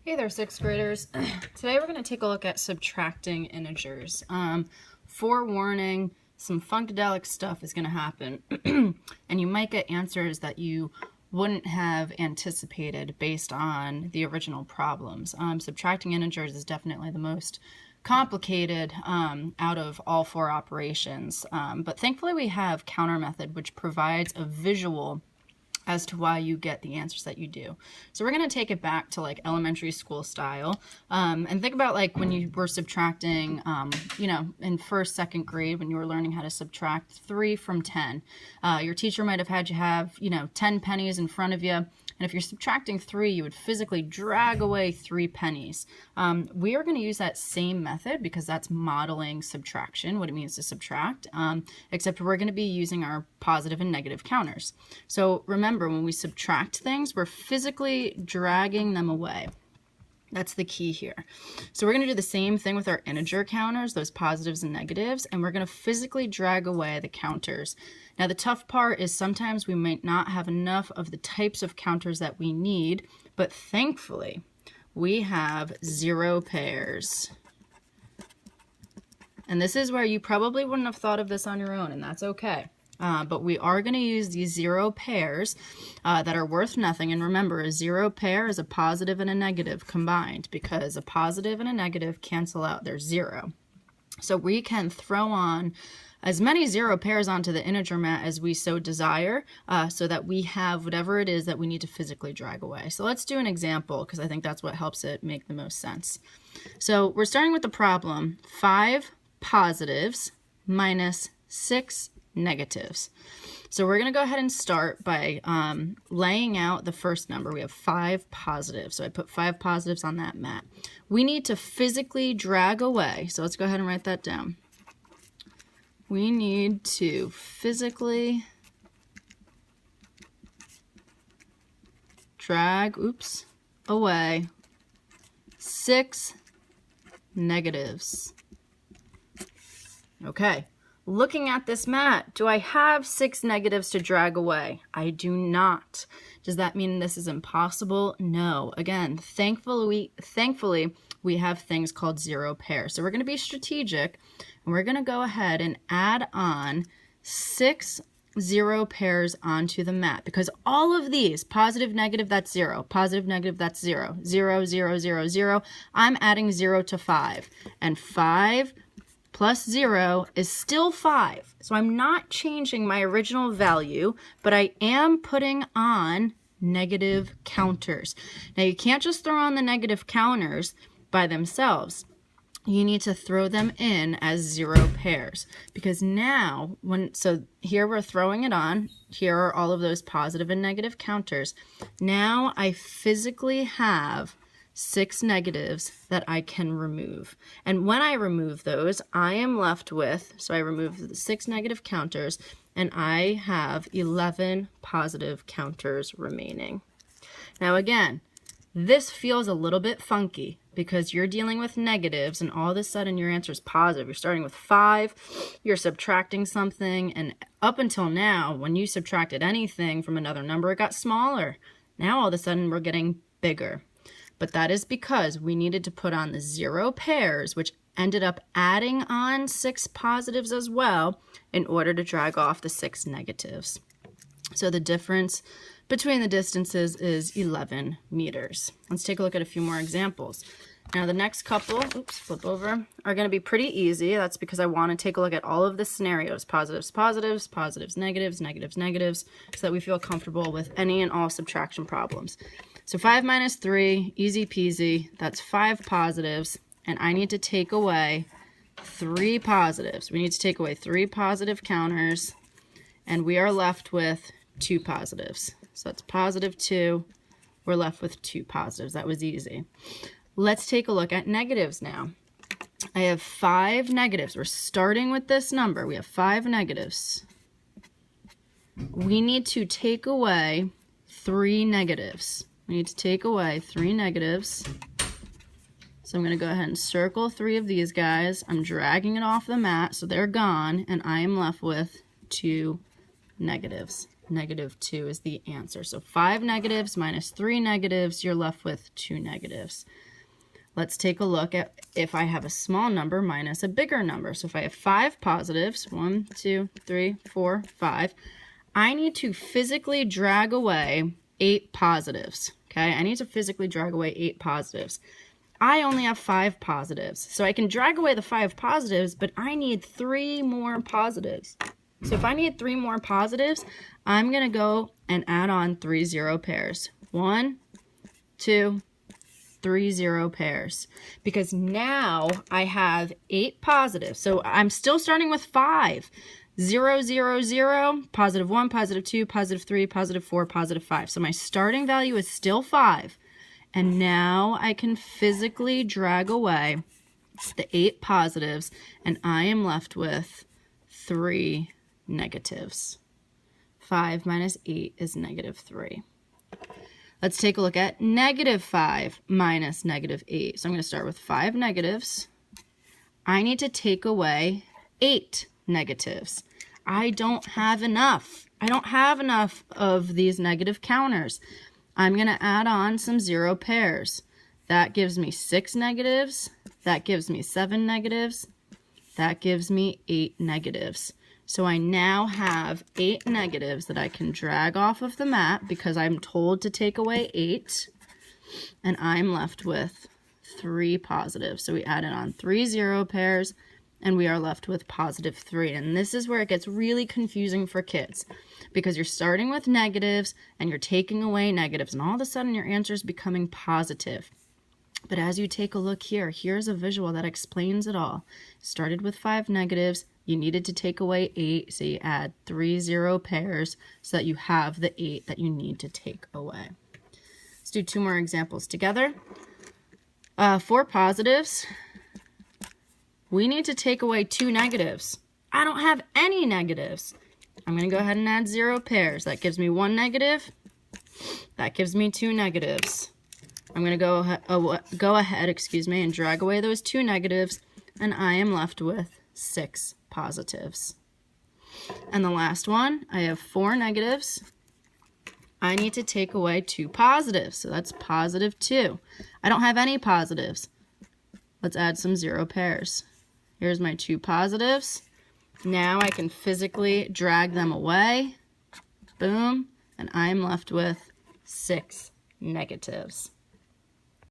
Hey there, sixth graders. Today we're going to take a look at subtracting integers. Forewarning, some funkadelic stuff is going to happen, and you might get answers that you wouldn't have anticipated based on the original problems. Subtracting integers is definitely the most complicated out of all four operations, but thankfully we have counter method, which provides a visual as to why you get the answers that you do. So we're going to take it back to like elementary school style, and think about like when you were subtracting, in first, second grade when you were learning how to subtract 3 from 10. Your teacher might have had you have, 10 pennies in front of you. And if you're subtracting 3, you would physically drag away 3 pennies. We are going to use that same method because that's modeling subtraction, what it means to subtract, except we're going to be using our positive and negative counters. So remember, when we subtract things, we're physically dragging them away. That's the key here. So we're going to do the same thing with our integer counters, those positives and negatives, and we're going to physically drag away the counters. Now the tough part is sometimes we might not have enough of the types of counters that we need, but thankfully we have 0 pairs. And this is where you probably wouldn't have thought of this on your own, and that's okay. But we are going to use these 0 pairs that are worth nothing. And remember, a 0 pair is a positive and a negative combined, because a positive and a negative cancel out. They're 0. So we can throw on as many 0 pairs onto the integer mat as we so desire, so that we have whatever it is that we need to physically drag away. So let's do an example, because I think that's what helps it make the most sense. So we're starting with the problem, 5 positives minus 6 negatives. So we're going to go ahead and start by laying out the first number. We have 5 positives. So I put 5 positives on that mat. We need to physically drag away. So let's go ahead and write that down. We need to physically drag, away 6 negatives. Okay. Looking at this mat, do I have 6 negatives to drag away? I do not. Does that mean this is impossible? No. Again, thankfully we have things called 0 pairs. So we're going to be strategic, and we're going to go ahead and add on 6 0 pairs onto the mat, because all of these, positive, negative, that's 0, positive, negative, that's 0, 0, 0, 0, 0. I'm adding 0 to 5, and 5 plus 0 is still 5. So I'm not changing my original value, but I am putting on negative counters. Now you can't just throw on the negative counters by themselves. You need to throw them in as 0 pairs, because now so here we're throwing it on. Here are all of those positive and negative counters. Now I physically have 6 negatives that I can remove. And when I remove those, I am left with, so I remove the 6 negative counters, and I have 11 positive counters remaining. Now again, this feels a little bit funky because you're dealing with negatives and all of a sudden your answer is positive. You're starting with 5, you're subtracting something, and up until now, when you subtracted anything from another number, it got smaller. Now all of a sudden we're getting bigger. But that is because we needed to put on the 0 pairs, which ended up adding on 6 positives as well in order to drag off the 6 negatives. So the difference between the distances is 11 meters. Let's take a look at a few more examples. Now the next couple, flip over, are going to be pretty easy. That's because I want to take a look at all of the scenarios, positives, positives, positives, negatives, negatives, negatives, so that we feel comfortable with any and all subtraction problems. So 5 minus 3, easy peasy, that's 5 positives, and I need to take away 3 positives. We need to take away 3 positive counters, and we are left with 2 positives. So that's positive 2, we're left with 2 positives. That was easy. Let's take a look at negatives now. I have 5 negatives. We're starting with this number. We have 5 negatives. We need to take away 3 negatives. We need to take away 3 negatives. So I'm going to go ahead and circle 3 of these guys. I'm dragging it off the mat so they're gone, and I am left with 2 negatives. negative 2 is the answer. So 5 negatives minus 3 negatives, you're left with 2 negatives. Let's take a look at if I have a small number minus a bigger number. So if I have 5 positives, 1, 2, 3, 4, 5, I need to physically drag away 8 positives. Okay, I need to physically drag away 8 positives. I only have 5 positives. So I can drag away the 5 positives, but I need 3 more positives. So if I need 3 more positives, I'm going to go and add on 3 0 pairs. 1, 2, 3 0 pairs. Because now I have 8 positives. So I'm still starting with 5. 0, 0, 0, positive 1, positive 2, positive 3, positive 4, positive 5. So my starting value is still 5. And now I can physically drag away the 8 positives, and I am left with 3 negatives. 5 minus 8 is negative 3. Let's take a look at negative 5 minus negative 8. So I'm going to start with 5 negatives. I need to take away 8 negatives. I don't have enough. I don't have enough of these negative counters. I'm going to add on some 0 pairs. That gives me 6 negatives. That gives me 7 negatives. That gives me 8 negatives. So I now have 8 negatives that I can drag off of the mat because I'm told to take away 8. And I'm left with 3 positives. So we added on 3 0 pairs, and we are left with positive 3. And this is where it gets really confusing for kids, because you're starting with negatives and you're taking away negatives, and all of a sudden your answer is becoming positive. But as you take a look here, here's a visual that explains it all. Started with 5 negatives, you needed to take away 8, so you add 3 0 pairs so that you have the 8 that you need to take away. Let's do 2 more examples together. 4 positives. We need to take away 2 negatives. I don't have any negatives. I'm going to go ahead and add 0 pairs. That gives me 1 negative. That gives me 2 negatives. I'm going to go ahead, and drag away those 2 negatives, and I am left with 6 positives. And the last one, I have 4 negatives. I need to take away 2 positives, so that's positive 2. I don't have any positives. Let's add some 0 pairs. Here's my 2 positives. Now I can physically drag them away. Boom. And I'm left with 6 negatives.